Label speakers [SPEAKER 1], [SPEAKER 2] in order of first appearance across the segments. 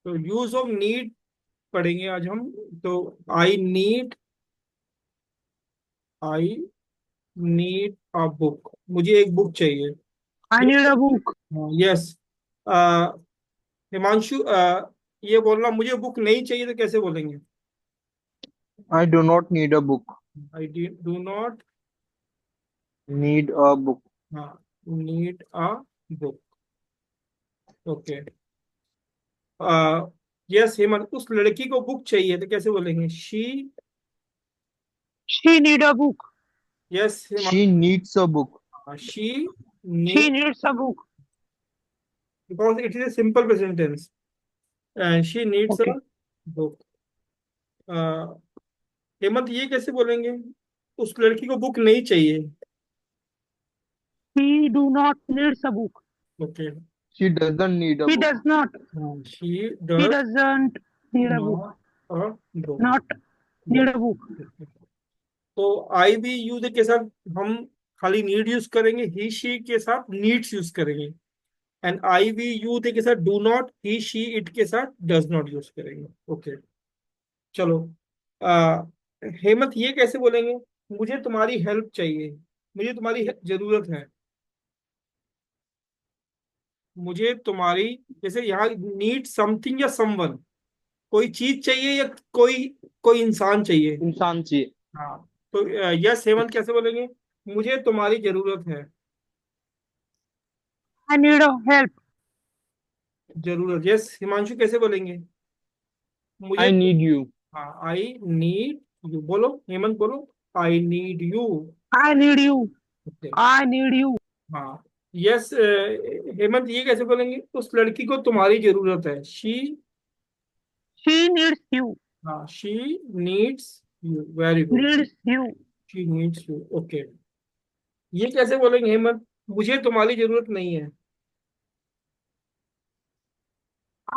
[SPEAKER 1] तो use of need पढ़ेंगे आज हम। तो आई नीड अ बुक, मुझे एक बुक चाहिए।
[SPEAKER 2] I need a book.
[SPEAKER 1] Yes. Himanshu, ये बोलना मुझे बुक नहीं चाहिए तो कैसे बोलेंगे?
[SPEAKER 3] I do not need a book.
[SPEAKER 1] I do not.
[SPEAKER 3] Need a book.
[SPEAKER 1] हाँ, need a book. Okay. Yes Hemant, उस लड़की को बुक चाहिए तो कैसे बोलेंगे? She.
[SPEAKER 2] She need a book.
[SPEAKER 1] Yes
[SPEAKER 3] She
[SPEAKER 1] Hemant,
[SPEAKER 3] needs a book.
[SPEAKER 1] She
[SPEAKER 2] She
[SPEAKER 1] need,
[SPEAKER 2] needs a book.
[SPEAKER 1] Because it is a simple present tense, and she needs a
[SPEAKER 2] Okay.
[SPEAKER 1] Book. Hemant, ये कैसे बोलेंगे? उस लड़की को बुक नहीं चाहिए।
[SPEAKER 2] He do not needs a book.
[SPEAKER 1] Okay.
[SPEAKER 3] She doesn't need a
[SPEAKER 2] He
[SPEAKER 3] book.
[SPEAKER 2] does not.
[SPEAKER 1] She
[SPEAKER 2] He
[SPEAKER 1] does
[SPEAKER 2] doesn't need a book.
[SPEAKER 1] Not a book.
[SPEAKER 2] Not need a book.
[SPEAKER 1] तो आई भी यूज के साथ हम खाली need use करेंगे, ही she के साथ needs use करेंगे। एंड आई वी यू के साथ do not, he she it के साथ डज नॉट यूज करेंगे। ओके। चलो। आ, हेमंत, ये कैसे बोलेंगे? मुझे तुम्हारी हेल्प चाहिए, मुझे तुम्हारी जरूरत है। मुझे तुम्हारी, जैसे यहाँ नीड समथिंग या समवन, कोई चीज चाहिए या कोई कोई इंसान चाहिए।
[SPEAKER 3] इंसान चाहिए.
[SPEAKER 1] हाँ। तो यस हेमंत कैसे बोलेंगे? मुझे तुम्हारी जरूरत है।
[SPEAKER 2] I need a help.
[SPEAKER 1] जरूरत, यस हिमांशु कैसे बोलेंगे? मुझे।
[SPEAKER 3] I need you.
[SPEAKER 1] हाँ, आई नीड यू। बोलो हेमंत, बोलो। I need you.
[SPEAKER 2] I need you.
[SPEAKER 1] Okay.
[SPEAKER 2] I need you.
[SPEAKER 1] हाँ। यस हेमंत, ये कैसे बोलेंगे? उस लड़की को तुम्हारी जरूरत है। शी।
[SPEAKER 2] She needs you.
[SPEAKER 1] हाँ, she needs you. Very good.
[SPEAKER 2] Needs you.
[SPEAKER 1] She needs you. Okay. ये कैसे बोलेंगे हेमंत? मुझे तुम्हारी जरूरत नहीं है।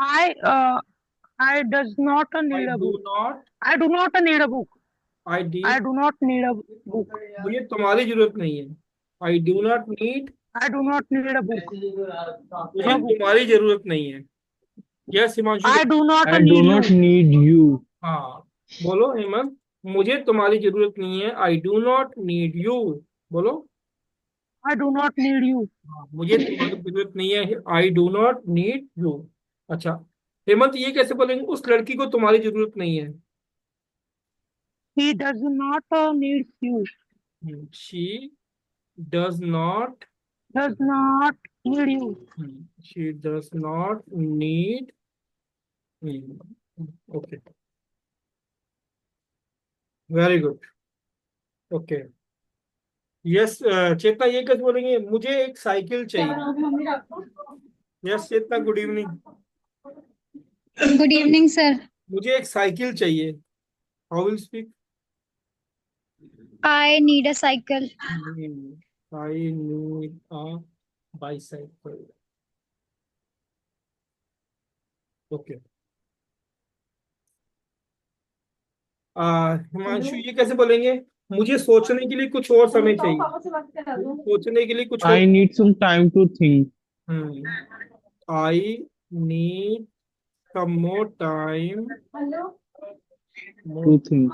[SPEAKER 2] I I does not
[SPEAKER 1] I
[SPEAKER 2] need a
[SPEAKER 1] do
[SPEAKER 2] book.
[SPEAKER 1] Not.
[SPEAKER 2] I do not need a book.
[SPEAKER 1] I D.
[SPEAKER 2] I do not need a book.
[SPEAKER 1] मुझे तुम्हारी जरूरत नहीं है। आई do not need.
[SPEAKER 2] I do not need a book.
[SPEAKER 1] मुझे
[SPEAKER 2] A book.
[SPEAKER 1] तुम्हारी जरूरत नहीं है। Yes Himanshu
[SPEAKER 2] I do not
[SPEAKER 3] I do
[SPEAKER 2] need
[SPEAKER 3] not
[SPEAKER 2] you.
[SPEAKER 3] need you.
[SPEAKER 1] हाँ, बोलो हेमंत। मुझे तुम्हारी जरूरत नहीं है। आई डू नॉट नीड यू। बोलो।
[SPEAKER 2] I do not need you.
[SPEAKER 1] हाँ, मुझे तुम्हारी जरूरत नहीं है। आई डू नॉट नीड यू। अच्छा। हेमंत, ये कैसे बोलेंगे? उस लड़की को तुम्हारी जरूरत नहीं है।
[SPEAKER 2] He does not need you.
[SPEAKER 1] She does not.
[SPEAKER 2] Does not need you.
[SPEAKER 1] She does not need. Okay. Very good. Okay. Yes Chetna, ये कैसे बोलेंगे? मुझे एक साइकिल चाहिए। Yes Chetna, good evening.
[SPEAKER 4] Good evening sir.
[SPEAKER 1] मुझे एक साइकिल चाहिए। How will speak?
[SPEAKER 4] I need a cycle.
[SPEAKER 1] I need a bicycle. Okay. Himanshu, ये कैसे बोलेंगे? मुझे सोचने के लिए कुछ और समय चाहिए। सोचने के लिए कुछ और।
[SPEAKER 3] I need some time to think.
[SPEAKER 1] I need some more time.
[SPEAKER 3] To think.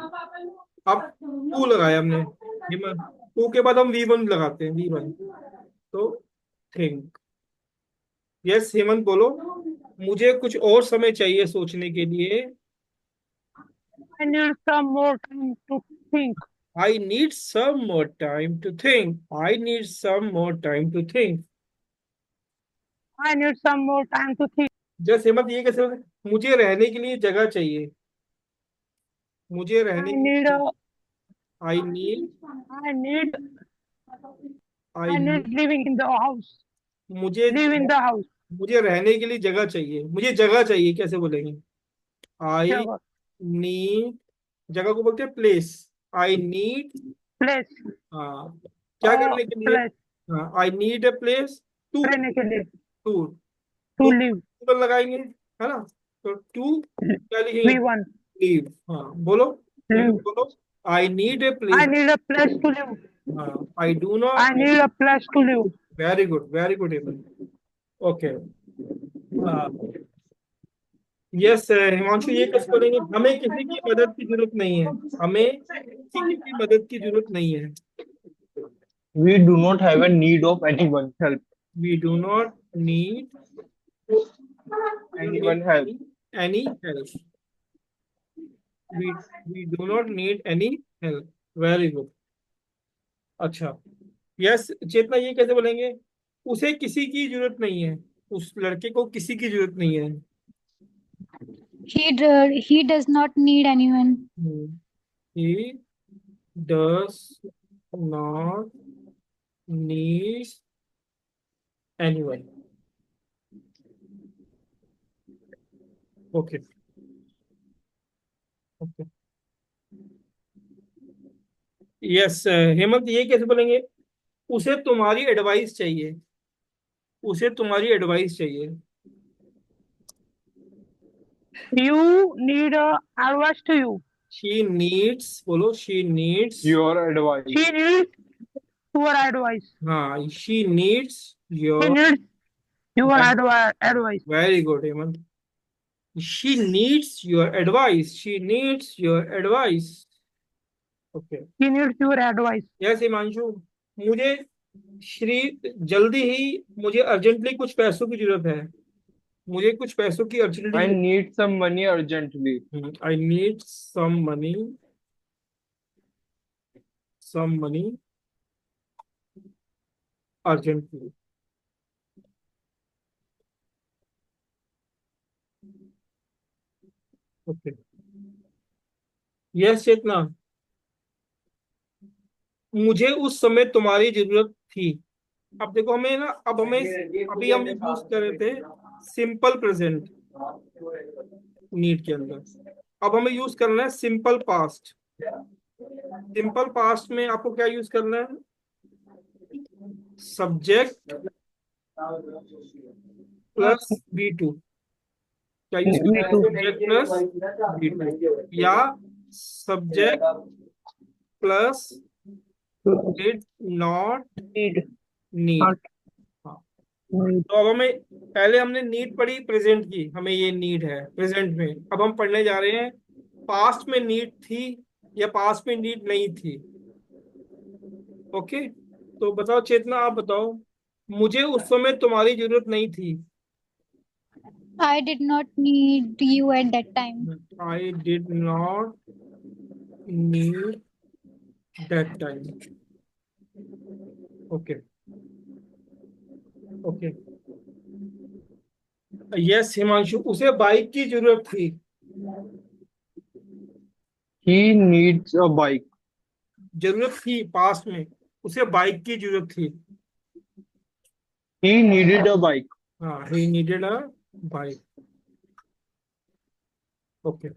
[SPEAKER 1] अब टू लगाया हमने। टू के बाद हम वी1 लगाते हैं, वी1। तो थिंक। यस हेमंत, बोलो। मुझे कुछ और समय चाहिए सोचने के लिए।
[SPEAKER 2] I need some more time to think.
[SPEAKER 1] I need some more time to think. I need some more time to think.
[SPEAKER 2] I need some more time to think.
[SPEAKER 1] जैसे हेमंत, ये कैसे होता है? मुझे रहने के लिए जगह चाहिए। मुझे रहने
[SPEAKER 2] I
[SPEAKER 1] के
[SPEAKER 2] need
[SPEAKER 1] लिए।
[SPEAKER 2] a
[SPEAKER 1] I need.
[SPEAKER 2] I need
[SPEAKER 1] I
[SPEAKER 2] I need
[SPEAKER 1] need.
[SPEAKER 2] living in the house.
[SPEAKER 1] मुझे
[SPEAKER 2] Live in the house.
[SPEAKER 1] मुझे रहने के लिए जगह चाहिए। मुझे जगह चाहिए कैसे बोलेंगे? आई
[SPEAKER 2] Java.
[SPEAKER 1] नीड। जगह को बोलते हैं प्लेस। I need.
[SPEAKER 2] Place.
[SPEAKER 1] हाँ, क्या करने के लिए?
[SPEAKER 2] Place.
[SPEAKER 1] हाँ, I need a place to.
[SPEAKER 2] रहने के लिए.
[SPEAKER 1] टू।
[SPEAKER 2] To
[SPEAKER 1] to
[SPEAKER 2] live.
[SPEAKER 1] पर लगाएंगे, है ना? तो टू क्या लिखेंगे?
[SPEAKER 2] V1.
[SPEAKER 1] लीव। हाँ, बोलो
[SPEAKER 2] Live.
[SPEAKER 1] बोलो। आई need A
[SPEAKER 2] I
[SPEAKER 1] place.
[SPEAKER 2] need a place to live.
[SPEAKER 1] हाँ, आई do not.
[SPEAKER 2] I need a place to live.
[SPEAKER 1] Very good, very good able. Okay. Yes Himanshu, ये कैसे बोलेंगे? हमें किसी की मदद की जरूरत नहीं है। हमें किसी की मदद की जरूरत नहीं है।
[SPEAKER 3] We do not have a need of anyone help.
[SPEAKER 1] We do not need
[SPEAKER 3] Anyone help.
[SPEAKER 1] Any help. We we do not need any help. Very good. अच्छा, यस चेतना, ये कैसे बोलेंगे? उसे किसी की जरूरत नहीं है। उस लड़के को किसी की जरूरत नहीं है।
[SPEAKER 4] He does not need anyone.
[SPEAKER 1] He does not need anyone. Okay okay. Yes Hemant, ये कैसे बोलेंगे? उसे तुम्हारी एडवाइस चाहिए। उसे तुम्हारी एडवाइस चाहिए।
[SPEAKER 2] You need advice to you.
[SPEAKER 1] She needs, बोलो she needs.
[SPEAKER 3] Your advice.
[SPEAKER 2] She needs your advice.
[SPEAKER 1] हाँ, she needs
[SPEAKER 2] She
[SPEAKER 1] your.
[SPEAKER 2] needs your advice.
[SPEAKER 1] Very good Hemant. She needs your advice. She needs your advice. Okay.
[SPEAKER 2] She needs your advice.
[SPEAKER 1] Yes Himanshu, मुझे श्री जल्दी ही मुझे urgently कुछ पैसों की जरूरत है। मुझे कुछ पैसों की
[SPEAKER 3] I
[SPEAKER 1] urgently.
[SPEAKER 3] need some money urgently.
[SPEAKER 1] I need some money urgently. Okay. Yes Chetna, मुझे उस समय तुम्हारी जरूरत थी। अब देखो हमें ना, अब हमें अभी हम यूज कर रहे थे सिंपल प्रेजेंट नीड के अंदर। अब हमें यूज करना है सिंपल पास्ट। सिंपल पास्ट में आपको क्या यूज करना है? Subject plus B two. क्या यूज
[SPEAKER 2] Me
[SPEAKER 1] करना है?
[SPEAKER 2] too.
[SPEAKER 1] Subject plus B two, या subject plus did not
[SPEAKER 2] Need
[SPEAKER 1] need.
[SPEAKER 2] not need.
[SPEAKER 1] तो अब हमें, पहले हमने नीड पढ़ी प्रेजेंट की, हमें ये नीड है प्रेजेंट में। अब हम पढ़ने जा रहे हैं पास्ट में नीड थी या पास्ट में नीड नहीं थी। ओके, तो बताओ चेतना, आप बताओ। मुझे उस समय तुम्हारी जरूरत नहीं थी।
[SPEAKER 4] I did not need you at that time.
[SPEAKER 1] I did not need that time. Okay okay. Yes Himanshu, उसे बाइक की जरूरत थी।
[SPEAKER 3] He needs a bike.
[SPEAKER 1] जरूरत थी पास्ट में, उसे बाइक की जरूरत थी।
[SPEAKER 3] He needed a bike.
[SPEAKER 1] हाँ, he needed a bike. Okay.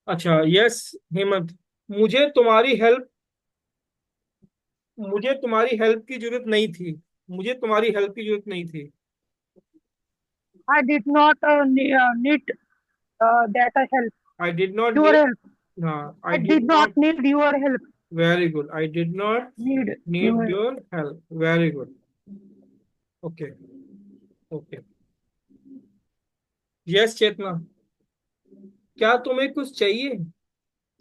[SPEAKER 1] अच्छा, यस हेमंत, मुझे तुम्हारी हेल्प मुझे तुम्हारी हेल्प की जरूरत नहीं थी। मुझे तुम्हारी हेल्प की जरूरत नहीं थी।
[SPEAKER 2] I did not need that help.
[SPEAKER 1] I did not
[SPEAKER 2] Your
[SPEAKER 1] need.
[SPEAKER 2] help.
[SPEAKER 1] हाँ, I
[SPEAKER 2] I
[SPEAKER 1] did
[SPEAKER 2] did not
[SPEAKER 1] not.
[SPEAKER 2] need your help.
[SPEAKER 1] Very good, I did not
[SPEAKER 2] Need
[SPEAKER 1] need
[SPEAKER 2] your.
[SPEAKER 1] Your help. Very good. Okay okay. Yes Chetna, क्या तुम्हें कुछ चाहिए?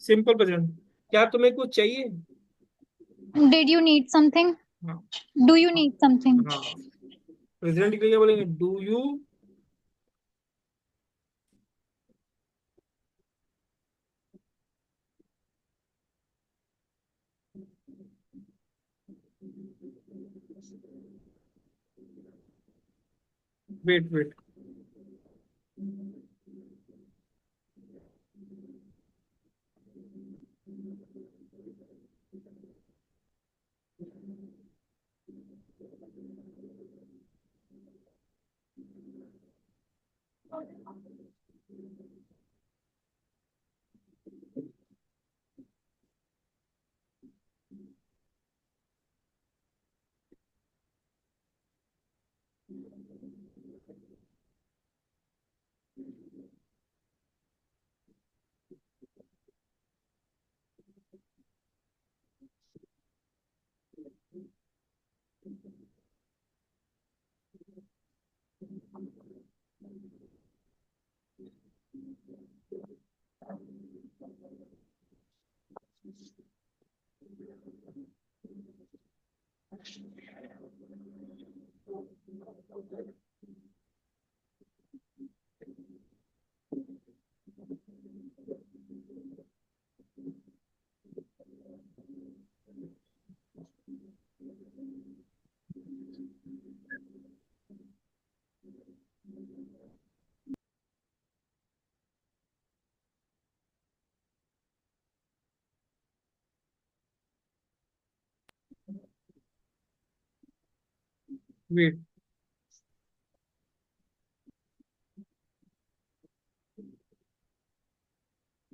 [SPEAKER 1] Simple present, क्या तुम्हें कुछ चाहिए?
[SPEAKER 4] Did you need something?
[SPEAKER 1] हाँ
[SPEAKER 4] Do you need something?
[SPEAKER 1] हाँ। प्रेजेंट के लिए क्या बोलेंगे? Do you. Wait wait. Wait,